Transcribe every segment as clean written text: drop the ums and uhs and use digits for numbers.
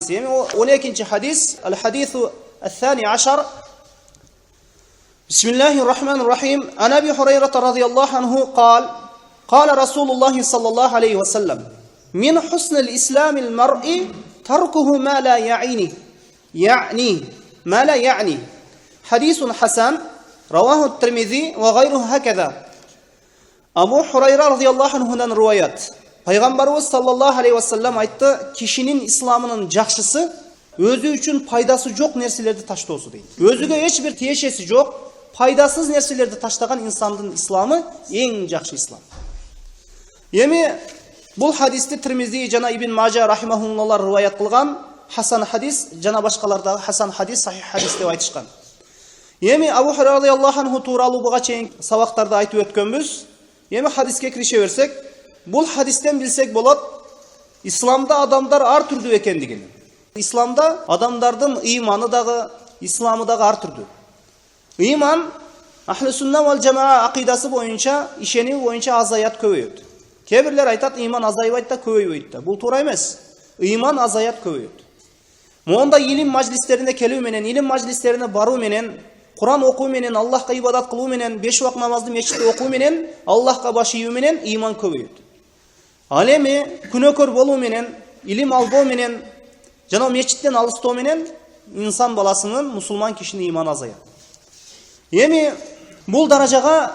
12. hadis, el-hadithu el-thani aşar. Bismillahirrahmanirrahim. An Abi Hureyre radıyallahu anhu قال رسول الله صلى الله عليه وسلم من حسن الإسلام المرء تركه ما لا يعني حديث حسن رواه الترمذي وغيره هكذا. Abu Hureyre radıyallahu anhu'dan rivayet. Peygamberimiz sallallahu aleyhi ve sellem aytты, kişinin İslamının жақшысы özü üçün paydası жоқ нәрселерді таштоосу дейді. Өзüge hiçbir тиешеси жоқ, пайдасыз нәрселерді таштаған insandın İslamı ең жақшы İslam. Еми, бұл хадисті Тирмизи жана Ибн Мажа рахимахуллахлар риваят қылған хасан хадис, жана башқалардағы хасан хадис, сахих хадис деп айтышқан. Еми, Абу Хурайра радıyallahu anhu туралы буга чейин сабактарда айтып өткөнбүз. Еми, хадиске кирише берсек, бұл хадистен билсек болот, исламда адамдар ар түрдүү экендигин. Исламда адамдардын ыйманы дагы, исламы дагы ар түрдүү. Ыйман Ахлы сунна вал жамаа акыйдасы боюнча, ишенүү боюнча азаят көбөйөт. Кебирлер айтат, ыйман азайбайт да көбөйбөйт да. Бул туура эмес. Ыйман азаят көбөйөт. Монда илим мажлистерине келүү менен, илим мажлистерине баруу менен, Куран окуу менен, Аллахка ибадат кылуу менен, 5 вакыт намазды мечитте окуу менен, Аллахка баш ийүү менен ыйман көбөйөт. Ал эми күнөөкөр болуу менен, илим албоо менен, жана мечиттен алыстоо менен инсан баласынын, мусулман кишинин ыйманы азаят. Эми бул даражага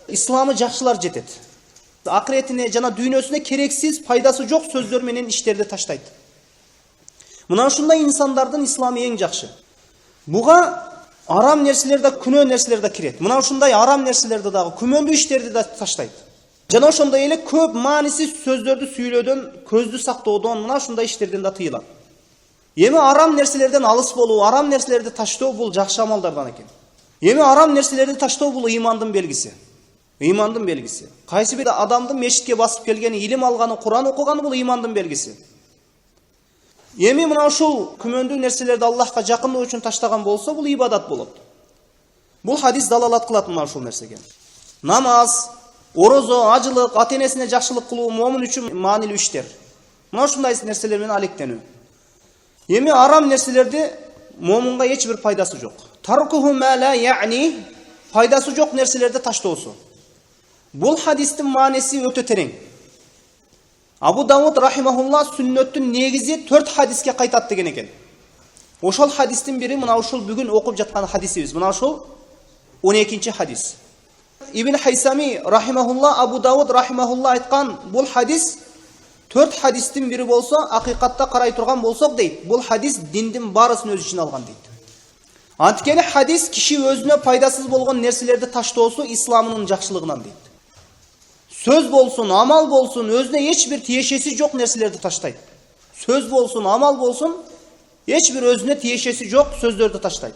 исламы жакшылар жетет. Акыретине жана дүйнөсүнө керексиз, пайдасы жок сөздөр менен иштерди таштайт. Мына ушундай инсандардын исламы эң жакшы. Буга арам нерселер да, күнөө нерселер да кирет. Мына ушундай арам нерселерди дагы, күмөндүү иштерди да таштайт. Жана ошондой эле көп маанисиз сөздөрдү сүйлөөдөн, көздү сактоодон, мына ушундай иштерден да тыйылат. Эми арам нерселерден алыс болуу, арам нерселерди таштоо бул жакшы амалдардан экен. Эми арам нерселерди таштоо бул ыймандын белгиси. Ыймандын белгиси. Кайсы бир адамдын мешитке басып келгени, илим алганы, Куран окуганы бул ыймандын белгиси. Эми мына ушул күмөндүү нерселерди Аллахка жакындоо үчүн таштаган болсо, бул ибадат болот. Бул хадис далалат кылат мына ушул нерсеге. Намаз, орозо, ажылык, ата-энесине жакшылык кылуу момун үчүн маанилүү иштер. Мына ушундай нерселер менен алектенүү. Эми арам нерселерди момунга эч бир пайдасы жок. Таркуху ма ла я'ни, пайдасы жок нерселерди таштоосу. Бул хадистин мааниси өтө терең. Абу Дауд рахимахулла сүннөттүн негизи 4 хадиске кайтат деген экен. Ошол хадистин бири мына ушул бүгүн окуп жаткан хадисибиз. Мына ушул 12-чи хадис. Ибн Хайсами рахимахулла, Абу Дауд рахимахулла айткан бул хадис 4 хадистин бири болсо, акыйкатта карай турган болсок дейт, бул хадис диндин баарысын өз ичине алган дейт. Анткени хадис киши өзүнө пайдасыз болгон нерселерди таштоосу исламынын жакшылыгынан дейт. Söz bolsun, amal bolsun, özüne hiç bir tiyişesi yok nerselerde taştaydı. Söz bolsun, amal bolsun, hiç bir özüne tiyişesi yok sözlerde taştaydı.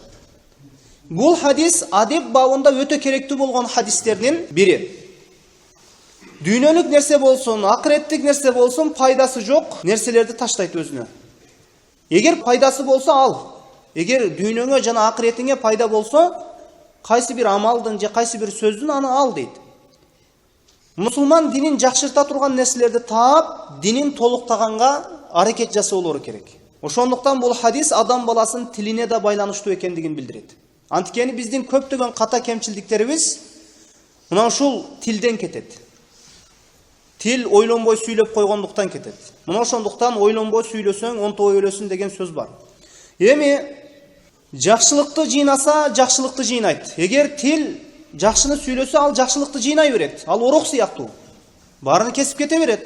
Bu hadis adep babında öte kerekli bolgan hadislerinin biri. Dünyoluk nerse bolsun, ahiretlik nerse bolsun, paydası yok nerselerde taştaydı özüne. Eğer paydası bolsa al. Eğer dünyona jana ahiretine payda bolsa, kaysı bir amaldın, kaysı bir sözdün anı al deydi. Musulman dinin жақшырта турган нерселерди таап, динин толуктаганга аракет жасоолору керек. Ошондуктан бул хадис адам баласынын тилине да байланыштуу экендигин билдирет. Анткени биздин көптөгөн ката кемчилдиктерибиз мына ушул тилден кетет. Тил ойлонбой сүйлөп койгондуктан кетет. Мына ошондуктан ойлонбой сүйлөсөң, онтобой өлөсүң деген сөз бар. Эми жакшылыкты жыйнаса, жакшылыкты жыйнайт. Эгер тил жақшыны сүйлөсө, ал жақшылықты жыйнай берет. Ал орок сыяктуу. Барын кесип кете берет.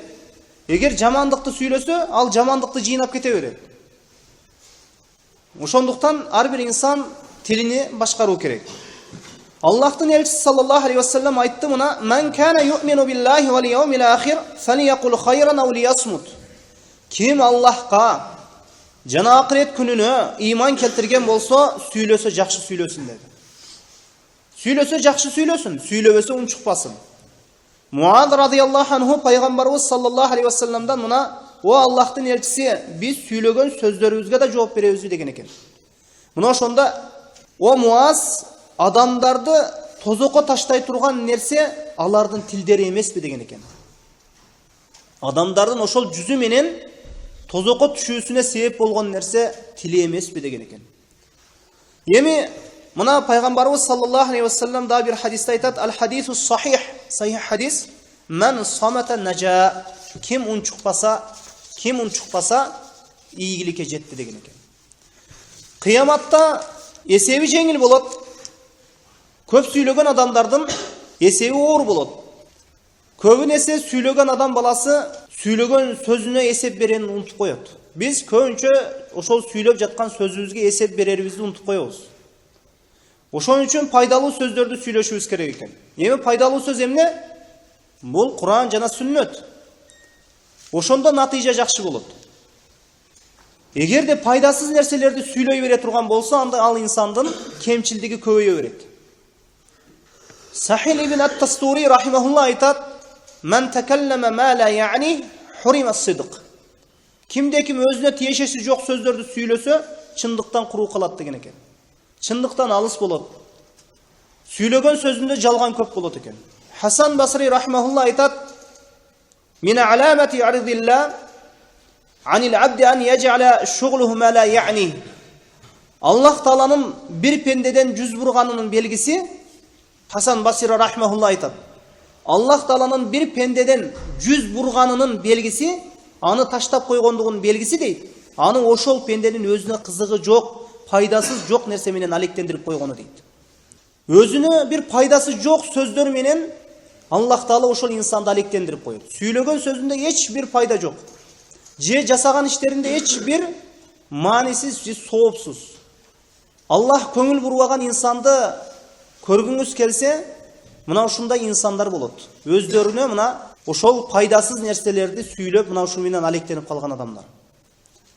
Эгер жамандыкты сүйлөсө, ал жамандыкты жыйнап кете берет. Ошондуктан ар бир инсан тилини башкаруу керек. Аллахтын элчиси саллаллаху алейхи ва саллям айтты мына: "Ман кана ю'мину биллахи вал яумил ахир, фалякул хайран ау лиясмут." Ким Аллахка жана акырет күнүнө ыйман келтирген болсо, сүйлөсө жакшы сүйлөсүн деди. Сүйлөсө жакшы сүйлөсүн, сүйлөбөсө унчукпасын. Муаз радıyallahu anhu пайгамбарыбыз саллаллаху алейхи ва салламдан мына: "О Аллахтын элчиси, биз сүйлөгөн сөздөрүбүзгө да жооп беребиз" деген экен. Мына ошондо о Муаз адамдарды тозокко таштай турган нерсе алардын тилдери эмеспи деген экен. Адамдардын ошол жүзү менен тозоққа түшүүсүнө себеп болгон нерсе тили эмеспи деген экен. Эми мына пайгамбарыбыз саллаллаху алейхи вассалам да бир хадисте айтат: "Ал хадису сахих", сахих хадис: "Ман самата нажа", ким унчукпаса ийгиликке жетти деген экен. Кыяматта эсеби жеңил болот. Көп сүйлөгөн адамдардын эсеби оор болот. Көбүнесе сүйлөгөн адам баласы сүйлөгөн сөзүнө эсеп берени унутуп коет. Биз көбүнчө ошол сүйлөп жаткан сөзүбүзгө эсеп берерибизди унутуп коебуз. Ошон үчүн пайдалуу сөздөрдү сүйлөшүбүз керек экен. Эми пайдалуу сөз эмне? Бул Кур'ан жана сүннөт. Ошондо натыйжа жакшы болот. Эгерде пайдасыз нерселерди сүйлөй бере турган болсо, анда ал инсандын кемчилдиги көбөйө берет. Сахил ибн ат-Тастури рахимахулла айтат: "Ман такаллама ма ла я'ни хурим ас-сидq". Кимде-ким өзүнө тиешеси жок сөздөрдү сүйлөсө, чындыктан куруу калат деген экен. Чындыктан алыс болот. Сүйлөгөн сөзүндө жалган көп болот экен. Хасан Басри рахимахулла айтат: "Мин аламати аридилла анил абди ан яж'ала шугhlуху ма ла я'ни". Аллах Тааланын бир пендеден жүз бурганынын белгиси, Хасан Басри рахимахулла айтат: Аллах Тааланын бир пендеден жүз бурганынын белгиси, аны таштап койгондугунун белгиси дейт. Аны ошол пенденин өзүнө кызыгы жок, пайдасыз жок нерсе менен алектендирип койгону дейт. Өзүнө бир пайдасы жок сөздөр менен Аллах Таала ошол инсанды алектендирип коет. Сүйлөгөн сөзүндө эч бир пайда жок. Же жасаган иштеринде эч бир маанисиз, же соопсуз. Аллах көңүл бурбаган инсанды көргүңүз келсе, мына ушундай инсандар болот. Өздөрүнө мына ошол пайдасыз нерселерди сүйлөп, мына ушул менен алектенип калган адамдар.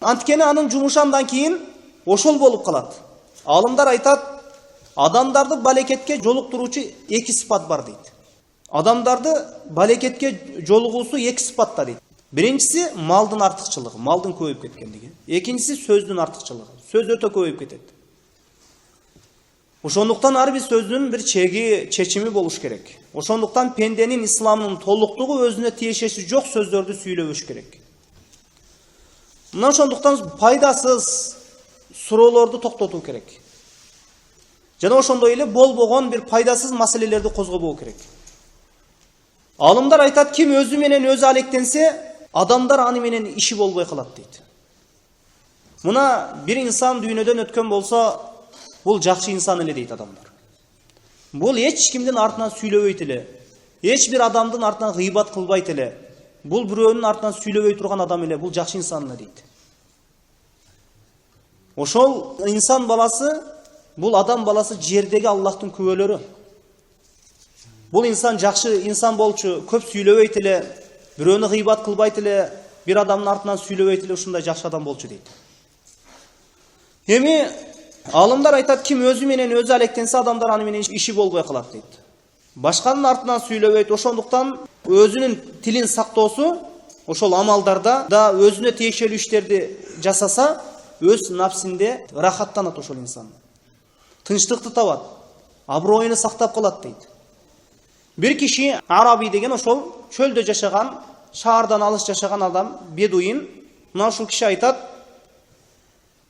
Анткени анын жумушу андан кийин ошол болуп калат. Алымдар айтат: адамдарды балекетке жолуктуруучу эки сыпат бар дейт. Адамдарды балекетке жолугуусу эки сыпатта дейт. Биринчиси малдын артыкчылыгы, малдын көбөйүп кеткендиги. Экинчиси сөздүн артыкчылыгы. Сөз өтө көбөйүп кетет. Ошондуктан ар бир сөздүн бир чеги, чечими болуш керек. Ошондуктан пенденин исламдын толуктугу өзүнө тиешеси жок сөздөрдү сүйлөбөш керек. Мына ошондуктан пайдасыз суроолорду токтотуу керек. Жана ошондой эле болбогон бир пайдасыз маселелерди козгобоо керек. Алымдар айтат: ким өзү менен өзү алектенсе, адамдар аны менен иши болбой калат дейт. Мына бир инсан дүйнөдөн өткөн болсо, бул жакшы инсан эле дейт адамдар. Бул эч кимдин артынан сүйлөбөйт эле, эч бир адамдын артынан гыйбат кылбайт эле. Бул бирөөнүн артынан сүйлөбөй турган адам эле, бул жакшы инсан эле дейт. Ошол инсан баласы, бул адам баласы жердеги Аллахтын күбөлөрү. Бул инсан жакшы инсан болчу, көп сүйлөбөйт эле, бирөөнү гыйбат кылбайт эле, бир адамдын артынан сүйлөбөйт эле, ушундай жакшы адам болчу дейт. Эми алымдар айтат: ким өзү менен өзү алектенсе, адамдар аны менен иши болбой калат дейт. Башканын артынан сүйлөбөйт. Ошондуктан өзүнүн тилин сактоосу, ошол амалдарда да өзүнө тиешелүү иштерди жасаса, өз напсинде рахаттанат ошол инсан. Тынчтыкты табат, аброюну сактап калат дейт. Бир киши Араби деген ошол чөлдө жашаган, шаардан алыс жашаган адам, бедуин. Мына ушул киши айтат: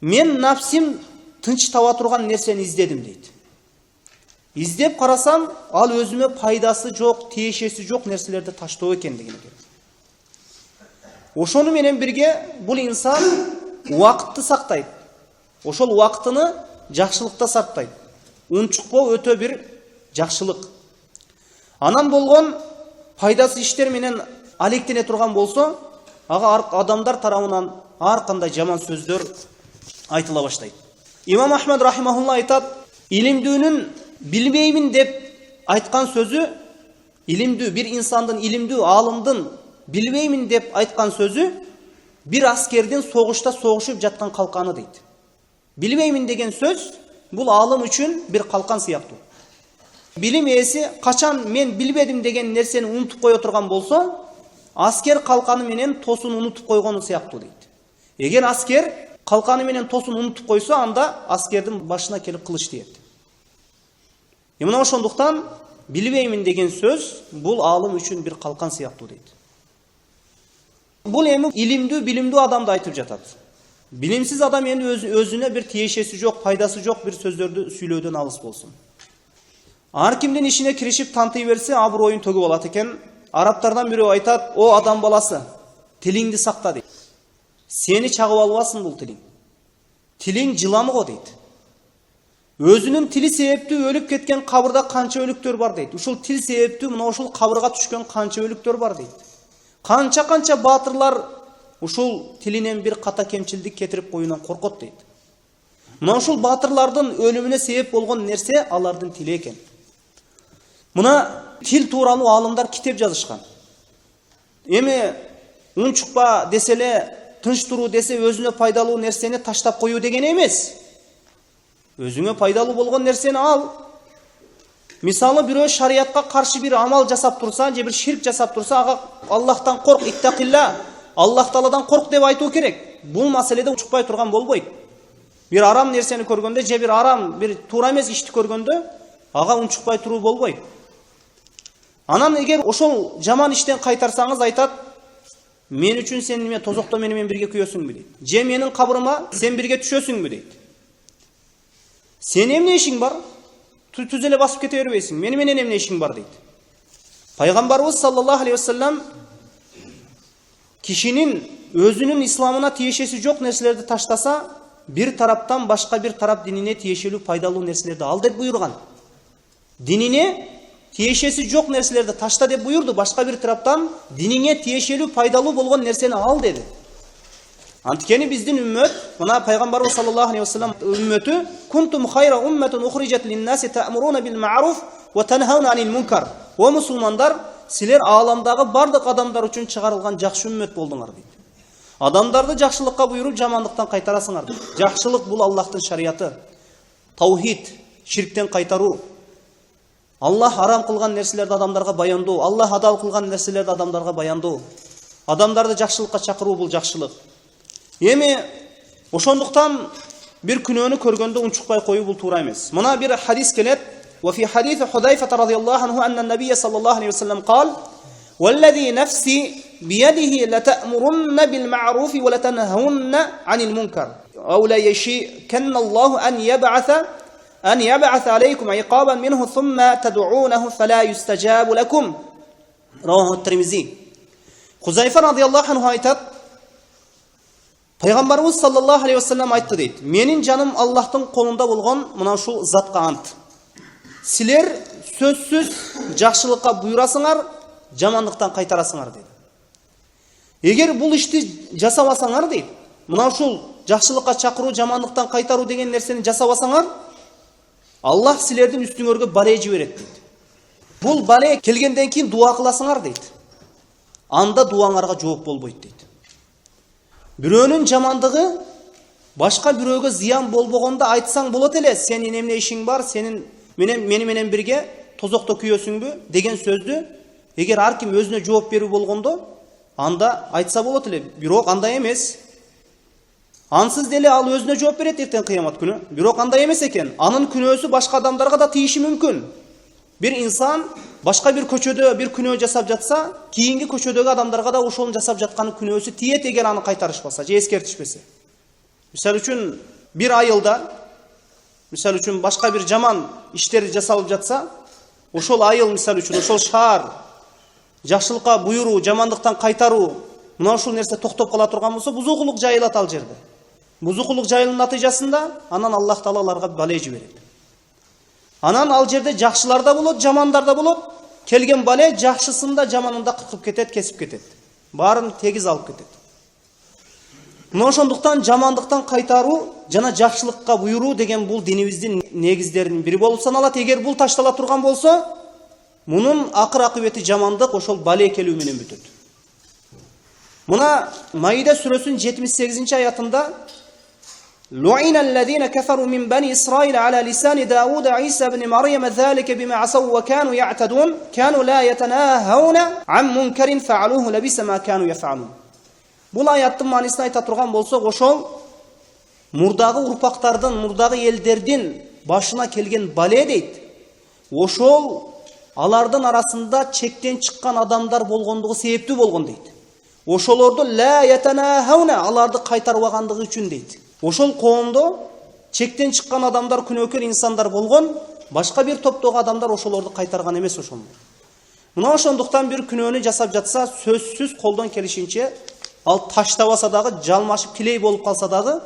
мен напсим тынч таба турган нерсени издедим дейт. Издеп карасам, ал өзүмө пайдасы жок, тиешеси жок нерселерди таштоо экен деген экен. Ошону менен бирге бул инсан убакытты сактайт. Ошол убактыны жакшылыкта сарптайт. Унчукпоо өтө бир жакшылык. Анан болгон пайдасыз иштер менен алектене турган болсо, ага адамдар тарабынан ар кандай жаман сөздөр айтыла баштайт. Имам Ахмад рахимахулла айтат: илимдүүнүн билбеймин деп айткан сөзү, илимдүү бир инсандын, илимдүү алымдын билбеймин деп айткан сөзү бир аскердин согушта согушуп жаткан калканы дейт. Билбеймин деген сөз бул алым үчүн бир калкан сыяктуу. Билим ээси качан мен билбедим деген нерсени унутуп кое турган болсо, аскер калканы менен тосун унутуп койгону сыяктуу дейт. Эгер аскер калканы менен тосун унутуп койсо, анда аскердин башына келип кылыч тиет. Мына ошондуктан билбеймин деген сөз бул алым үчүн бир калкан сыяктуу дейт. Бул эми илимдүү, билимдүү адамды айтып жатат. Bilimsiz adam endi özüne bir tiyişesi yok, paydası yok bir sözlerde süylöydөн alыс bolsun. Har kimden işine kirişip tantıyı verse abur oyun tөгүп алат экен. Araplardan biri aytat, o adam balası, tilingdi sakta deydi. Seni çağıp alбасын bul tiling. Tiling жыламык o deydi. Özünün tili себептүү ölüp ketken kabırda kança ölüktөр бар deydi. Ушул til себептүү мына ушул kabırga түшкөн kança ölüktөр бар deydi. Kança батырлар ушул тилинен bir ката кемчилдик кетирип коюунан коркот дейт. Мына ушул батырлардын өлүмүнө себеп болгон нерсе алардын тили экен. Мына тил тууралуу алымдар китеп жазышкан. Эми унчукпа деселе, тынч туруу десе өзүнө пайдалуу нерсени таштап коюу деген эмес. Өзүңө пайдалуу болгон нерсени ал. Мисалы бирөө шариятка каршы bir амал жасап турса, же bir ширк жасап турса, ага Аллахтан корк, иттакилла, Аллах Тааладан корк деп айтуу керек. Бул маселеде учукпай турган болбойт. Bir арам нерсени көргөндө, же bir арам, bir туура эмес ишти көргөндө, ага унчукпай туруу болбойт. Анан эгер ошол жаман иштен кайтарсаңыз айтат, мен үчүн сен неме тозокто менен бирге күйөсүңбү дейт. Же менин кабырыма сен бирге түшөсүңбү дейт. Сен эмне ишиң бар? Түз эле басып кете бербейсиң. Менен эмне ишиң бар дейт. Пайгамбарыбыз саллаллаху алейхи вассалам кишинин өзүнүн исламына тиешеси жок нерселерди таштаса, bir тараптан башка bir тарап динине тиешелүү пайдалуу нерселерди ал деп буйрган. Динине тиешеси жок нерселерди ташта деп буйрду, башка bir тараптан диниңе тиешелүү пайдалуу болгон нерсени ал деди. Анткени биздин үммөт, мына пайгамбарыбыз саллаллаху алейхи вассалам үммөтү кунтум хайра умматун ухриджат лин-наси та'муруна бил-ма'руф ва танхауна анил-мункар. О мусулмандар, силер ааламдагы бардык адамдар үчүн чыгарылган жакшы үммөт болдуңар дейт. Адамдарды жакшылыкка буйруп, жамандыктан кайтарасыңар дейт. Жакшылык бул Аллахтын шарияты. Таухид, ширктен кайтаруу. Аллах арам кылган нерселерди адамдарга баяндоо, Аллах адал кылган нерселерди адамдарга баяндоо. Адамдарды жакшылыкка чакыруу бул жакшылык. Эми ошондуктан bir күнөөнү көргөндө унчукпай коюу бул туура эмес. Мына bir хадис келет. Ва фи хадис Худайфа радhiyallahu anhu анна набий саллаллаху алейхи вассалам قال: "Валлади нафси биядихи латамурунна билма'руф ва латанхаунна анил мункар. Ау ла яши канна Аллаху ан яб'аth алейкум иқабан минху thumma тад'унаху фала юстажабу лакум." Раваху Тирмизи. Худайфа радhiyallahu anhu айтат: Пайгамбарыбыз саллаллаху алейхи вассалам айтты дейт. Менин жаным Аллахтын колунда болгон мына ушул затка ант. Силер сөзсүз жакшылыкка буйрасыңар, жамандыктан кайтарасыңар дейт. Эгер бул ишти жасабасаңар дейт, мына ушул жакшылыкка чакыруу, жамандыктан кайтаруу деген нерсени жасабасаңар, Аллах силердин үстүңөргө бале жиберет дейт. Бул бале келгенден кийин дуа кыласыңар дейт. Анда дуаңарга жооп болбойт дейт. Бирөөнүн жамандыгы башка бирөөгө зыян болбогондо айтсаң болот эле, сенин эмне ишиң бар, сенин мени менен бирге тозокто күйөсүңбү деген сөздү эгер ар ким өзүнө жооп берүү болгондо анда айтса болот эле, бирок андай эмес. Ансыз деле ал өзүнө жооп берет эртең кыямат күнү. Бирок андай эмес экен. Анын күнөөсү башка адамдарга да тийиши мүмкүн. Bir insan başka bir köçödө bir күнөө жасап жатса, кийинки көчөдөгү адамдарга да ошонун жасап жаткан күнөөсү тиет эгер аны кайтарышпаса, же эскертишпесе. Мисалы үчүн bir айылда, мисалы үчүн башка bir жаман иштер жасалып жатса, ошол айыл мисалы үчүн ошол шаар жакшылыкка буйруу, жамандыктан кайтаруу, мына ушул нерсе токтоп кала турган болсо, бузукулук жайылат ал жерде. Бузукулук жайылынын натыйжасында анан Аллах Таала аларга бале жиберет. Анан ал жерде жакшылар да болот, жамандар да болот. Келген бале жакшысында, жаманында кыркып кетет, кесип кетет. Баарын тегиз алып кетет. Мына ошондуктан жамандыктан кайтаруу жана жакшылыкка буйруу деген бул динибиздин негиздеринин бири болуп саналат. Эгер бул таштала турган болсо, мунун акыр акыбети жамандык ошол бале келүү менен бүтөт. Мына Маида сүрөсүнүн 78-аятында لعن الذين كفروا من بني إسرائيل على لسان داود عيسى بن مريم ذلك بما عصوا وكانوا يعتدون كانوا لا يتناهون عن منكر فعلوه لبئس ما كانوا يفعلون. Бул аяттын маанисин айта турган болсок, ошол мурдагы урпактардын, мурдагы элдердин башына келген бале дейт. Ошол алардын арасында чектен чыккан адамдар болгондугу себептүү болгон дейт. ошолорду ла ятанахауна, аларды кайтарбагандыгы үчүн дейт. Ошол коомдо чектен чыккан адамдар, күнөөкөр инсандар болгон, башка бир топтогу адамдар ошолорду кайтарган эмес ошону. Мына ошондуктан бир күнөөнү жасап жатса, сөзсүз колдон келишинче ал таштабаса дагы, жалмашып тилей болуп калса дагы,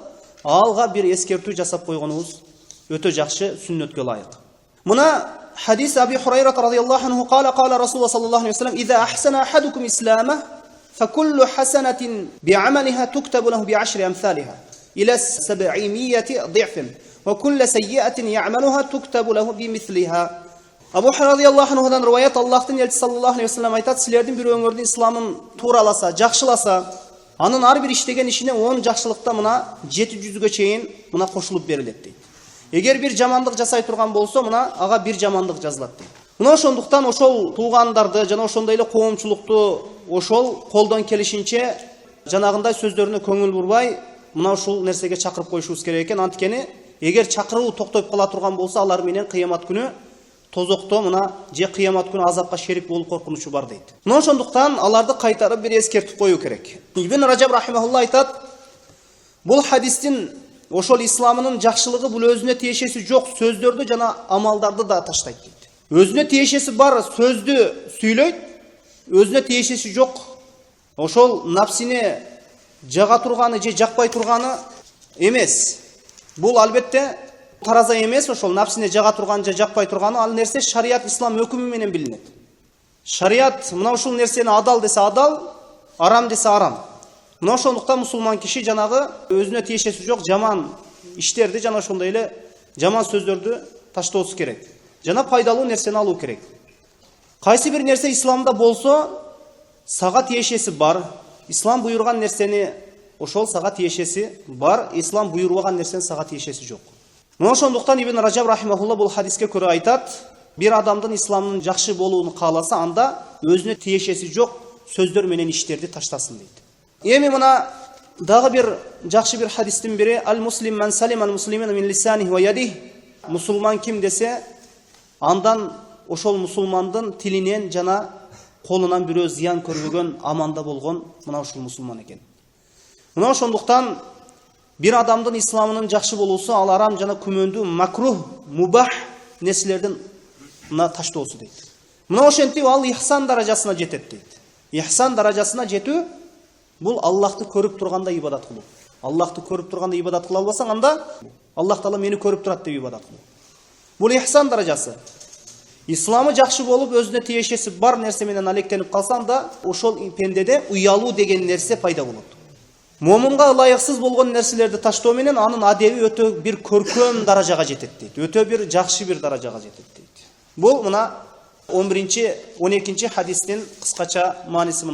алга бир эскертүү жасап койгонубуз өтө жакшы, сүннөткө ылайык. Мына حديث أبي هريرة رضي الله عنه قال قال رسول الله صلى الله عليه وسلم إذا أحسن أحدكم إسلامه فكل حسنة بعملها تكتب له بعشر أمثالها إلى 700 ضعف وكل سيئة يعملها تكتب له بمثلها. Абу Хурайра радиаллаху анхудан риwayat, Аллахтын элчиси саллаллаху алейхи ва саллям айтат: силердин бирөөңөрдүн исламын туураласа, жакшыласа, анын ар бир иштеген ишине 10 жакшылыкта мына 700гө чейин мына кошулуп берилет дейт. Эгер бир жамандык жасай турган болсо, мына ага бир жамандык жазылат дейт. Мына ошондуктан ошол туугандарды жана ошондой эле коомчулукту ошол колдон келишинче жанагындай сөздөрүнө көңүл бурбай, мына ушул нерсеге чакырып коюшубуз керек экен. Анткени эгер чакыруу токтоп кала турган болсо, алар менен кыямат күнү тозокто мына же кыямат күнү азапка шерик болуп коркунучу бар дейт. Мына ошондуктан аларды кайтарып бир эскертип коюу керек. Ибн Раджаб рахимахулла айтат: бул хадистин ошол исламынын жакшылыгы бул өзүнө тиешеси жок сөздөрдү жана амалдарды да таштайт дейт. Өзүнө тиешеси бар сөздү сүйлөйт, өзүнө тиешеси жок ошол напсине жага турганы же жакпай турганы эмес. Бул албетте тараза эмес, ошол напсине жага турган же жакпай турганы ал нерсе шарият, ислам өкүмү менен билинет. Шарият мына ушул нерсени адал десе адал, арам десе арам. Мына ошондуктан мусулман киши жанагы өзүнө тиешеси жок жаман иштерди жана ошондой эле жаман сөздөрдү таштоосу керек. Жана пайдалуу нерсени алуу керек. Кайсы бир нерсе исламда болсо, сага тиешеси бар. Ислам буйруган нерсени ошол сага тиешеси бар, ислам буйрубаган нерсени сага тиешеси жок. Мына ошондуктан Ибн Раджаб рахимахулла бул хадиске көрө айтат: бир адамдын исламдын жакшы болууну кааласа, анда өзүнө тиешеси жок сөздөр менен иштерди таштасын дейт. Эми мына дагы бир жакшы бир хадистин бири: ал-муслим ман салима ал-муслимина мин лисаниhi ва ядиhi. Мусулман ким десе, андан ошол мусулмандын тилинен жана колунан бирөө зыян көрбөгөн, аманда болгон мына ушул мусулман экен. Мына ошондуктан бир адамдын исламынын жакшы болуусу ал арам жана күмөндүү, макрух, мубах нерселердин мына таштоосу дейт. Мына ошентип ал ихсан даражасына жетет дейт. Ихсан даражасына жетүү бул Аллахты көрүп турганда ибадат кылуу. Аллахты көрүп турганда ибадат кыла албасаң, анда Аллах Таала мени көрүп турат деп ибадат кылуу. Бул ихсан даражасы. Исламы жакшы болуп, өзүнө тиешеси бар нерсе менен алектенип калса, анда ошол пендеде уялуу деген нерсе пайда болот. Момунга ылайыксыз болгон нерселерди таштоо менен анын адеби өтө бир көркөм даражага жетет дейт. Өтө бир жакшы бир даражага жетет дейт. Бул мына 11-12 хадистин кыскача мааниси.